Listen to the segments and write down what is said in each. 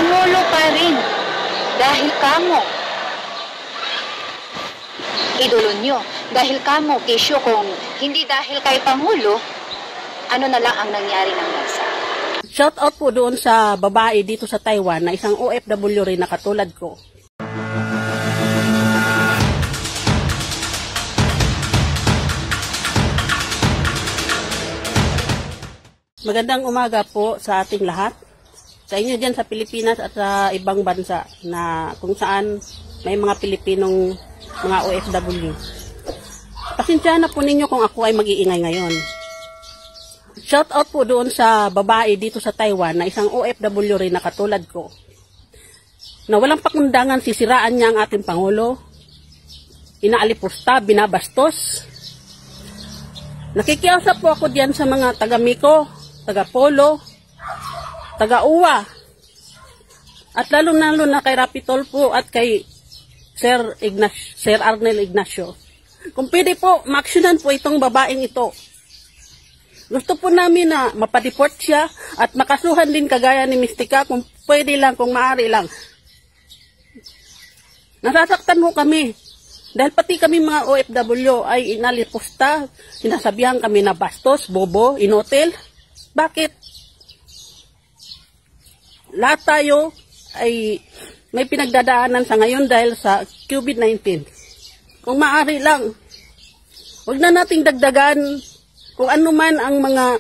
Pangulo pa rin. Dahil kamo. Idolo nyo. Dahil kamo, kisyo, kung hindi dahil kay Pangulo, ano na lang ang nangyari ng bansa. Shout out po doon sa babae dito sa Taiwan na isang OFW rin na katulad ko. Magandang umaga po sa ating lahat. Sa inyo dyan sa Pilipinas at sa ibang bansa na kung saan may mga Pilipinong mga OFW. Pasensya na po ninyo kung ako ay mag-iingay ngayon. Shout out po doon sa babae dito sa Taiwan na isang OFW rin na katulad ko. Na walang pakundangan sisiraan niya ang ating Pangulo. Inaalipusta, binabastos. Nakikiusap po ako diyan sa mga taga-Miko, taga-Polo, taga-Uwa. At lalo-lalo na kay Rapi Tulfo at kay Sir Arnel Ignacio. Kung pwede po, maaksyonan po itong babaeng ito. Gusto po namin na mapadeport siya at makasuhan din kagaya ni Mystica kung pwede lang, kung maaari lang. Nasasaktan mo kami. Dahil pati kami mga OFW ay inalipusta, sinasabihan kami na bastos, bobo, inotel. Bakit? Lahat tayo ay may pinagdadaanan sa ngayon dahil sa COVID-19. Kung maaari lang, huwag na nating dagdagan kung ano man ang mga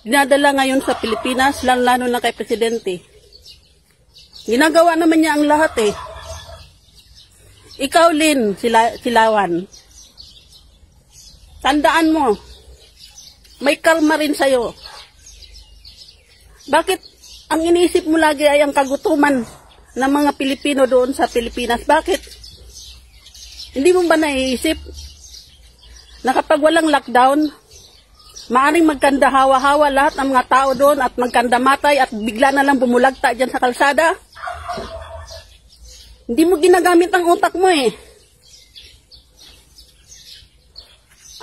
dinadala ngayon sa Pilipinas, lalo na kay Presidente. Ginagawa naman niya ang lahat eh. Ikaw, Lin, Silawan. Tandaan mo, may karma rin sa'yo. Bakit ang iniisip mo lagi ay ang kagutuman ng mga Pilipino doon sa Pilipinas? Bakit? Hindi mo ba naiisip na kapag walang lockdown, maaring magkanda hawa-hawa lahat ng mga tao doon at magkanda matay at bigla na lang bumulagta dyan sa kalsada? Hindi mo ginagamit ang utak mo eh.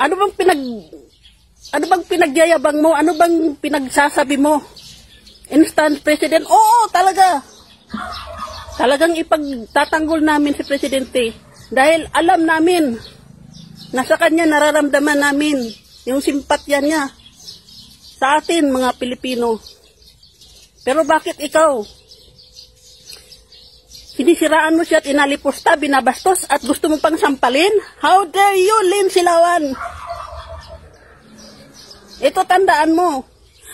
Ano bang pinagyayabang mo? Ano bang pinagsasabi mo? Instant President? Oo, talaga. Talagang ipagtatanggol namin si Presidente. Dahil alam namin na sa kanya nararamdaman namin yung simpatya niya sa atin mga Pilipino. Pero bakit ikaw? Sinisiraan mo siya at inalipusta, binabastos at gusto mo pang sampalin? How dare you, Lin Silawan? Ito tandaan mo.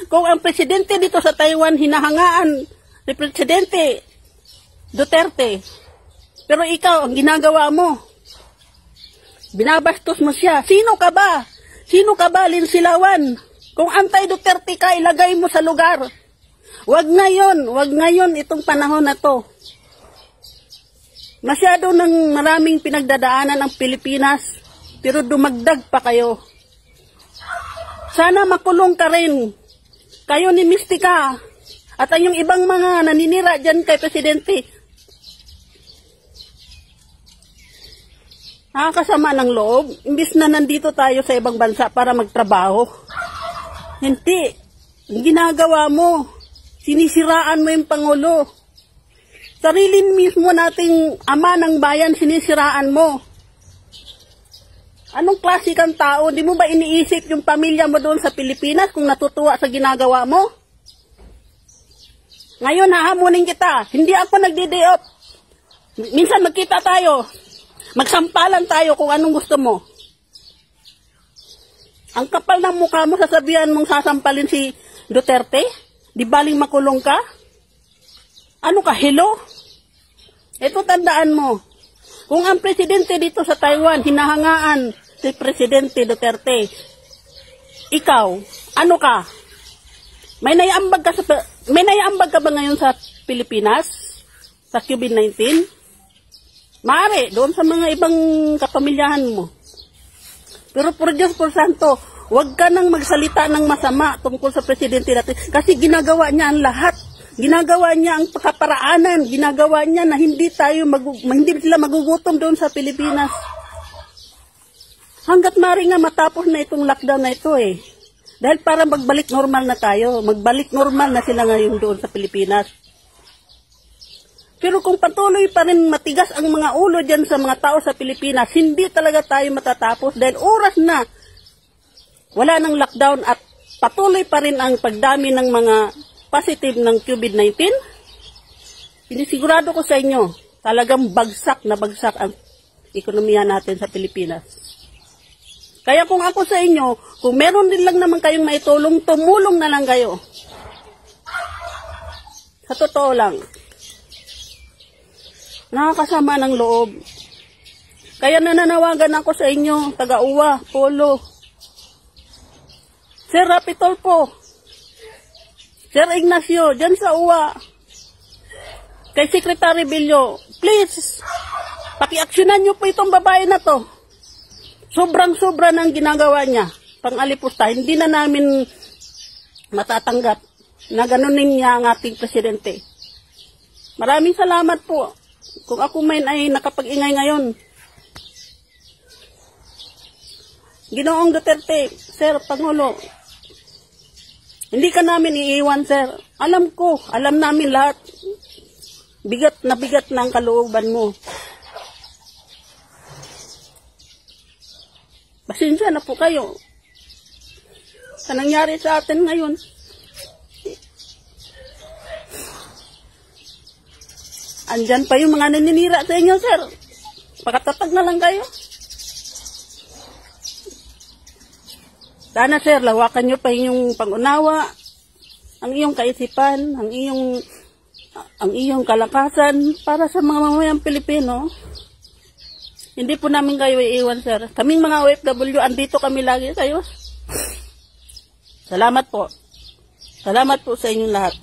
Kung ang presidente dito sa Taiwan hinahangaan ni Presidente Duterte, pero ikaw, ang ginagawa mo, binabastos mo siya. Sino ka ba? Sino ka ba, Lin Silawan? Kung anti-Duterte ka, ilagay mo sa lugar. Wag ngayon itong panahon na to. Masyado ng maraming pinagdadaanan ang Pilipinas, pero dumagdag pa kayo. Sana makulong ka rin. Kayo ni Mystica at ang yung ibang mga naninira dyan kay Presidente. Nakakasama ng loob, imbis na nandito tayo sa ibang bansa para magtrabaho. Hindi. Ang ginagawa mo, sinisiraan mo yung Pangulo. Sarili mismo nating ama ng bayan, sinisiraan mo. Anong klase kang tao? Di mo ba iniisip yung pamilya mo doon sa Pilipinas kung natutuwa sa ginagawa mo? Ngayon, hahamunin kita. Hindi ako nagdi-day off. Minsan magkita tayo. Magsampalan tayo kung anong gusto mo. Ang kapal ng mukha mo, sasabihan mong sasampalin si Duterte? Di baling makulong ka? Ano ka, hello? Ito tandaan mo. Kung ang presidente dito sa Taiwan, hinahangaan si Presidente Duterte, ikaw, ano ka? May naiambag ka ba ngayon sa Pilipinas? Sa COVID-19? Maaari, doon sa mga ibang kapamilyahan mo. Pero por Diyos, por Santo, huwag ka nang magsalita ng masama tungkol sa presidente natin. Kasi ginagawa niya ang lahat. Ginagawa niya ang pagkaparaanan. Ginagawa niya na hindi sila magugutom doon sa Pilipinas. Hanggat mari nga matapos na itong lockdown na ito eh. Dahil para magbalik normal na tayo. Magbalik normal na sila ngayon doon sa Pilipinas. Pero kung patuloy pa rin matigas ang mga ulo dyan sa mga tao sa Pilipinas, hindi talaga tayo matatapos dahil oras na wala ng lockdown at patuloy pa rin ang pagdami ng mga positive ng COVID-19. Sinisigurado ko sa inyo, talagang bagsak na bagsak ang ekonomiya natin sa Pilipinas. Kaya kung ako sa inyo, kung meron din lang naman kayong maitulong, tumulong na lang kayo. Sa totoo lang. Nakakasama ng loob. Kaya nananawagan ako sa inyo, taga-uwa, Polo. Sir Rapitol po. Sir Ignacio, dyan sa uwa. Kay Secretary Bilyo, please, paki-aksyonan nyo po itong babae na to. Sobrang-sobra ng ginagawa niya. Pang-alipusta, hindi na namin matatanggap na ganunin niya ang ating presidente. Maraming salamat po. Kung ako man ay nakapag-ingay ngayon. Ginoong Duterte, Sir Pangulo, hindi ka namin iiwan, Sir. Alam ko, alam namin lahat. Bigat na ang kalooban mo. Pasensya na po kayo sa nangyari sa atin ngayon. Andyan pa yung mga naninira sa inyo, Sir. Pakatatag na lang kayo. Sana, Sir, lawakan nyo pa yung pangunawa, ang iyong kaisipan, ang iyong kalakasan para sa mga mamayang Pilipino. Hindi po namin kayo iiwan, Sir. Kaming mga OFW, andito kami lagi kayo. Salamat po. Salamat po sa inyong lahat.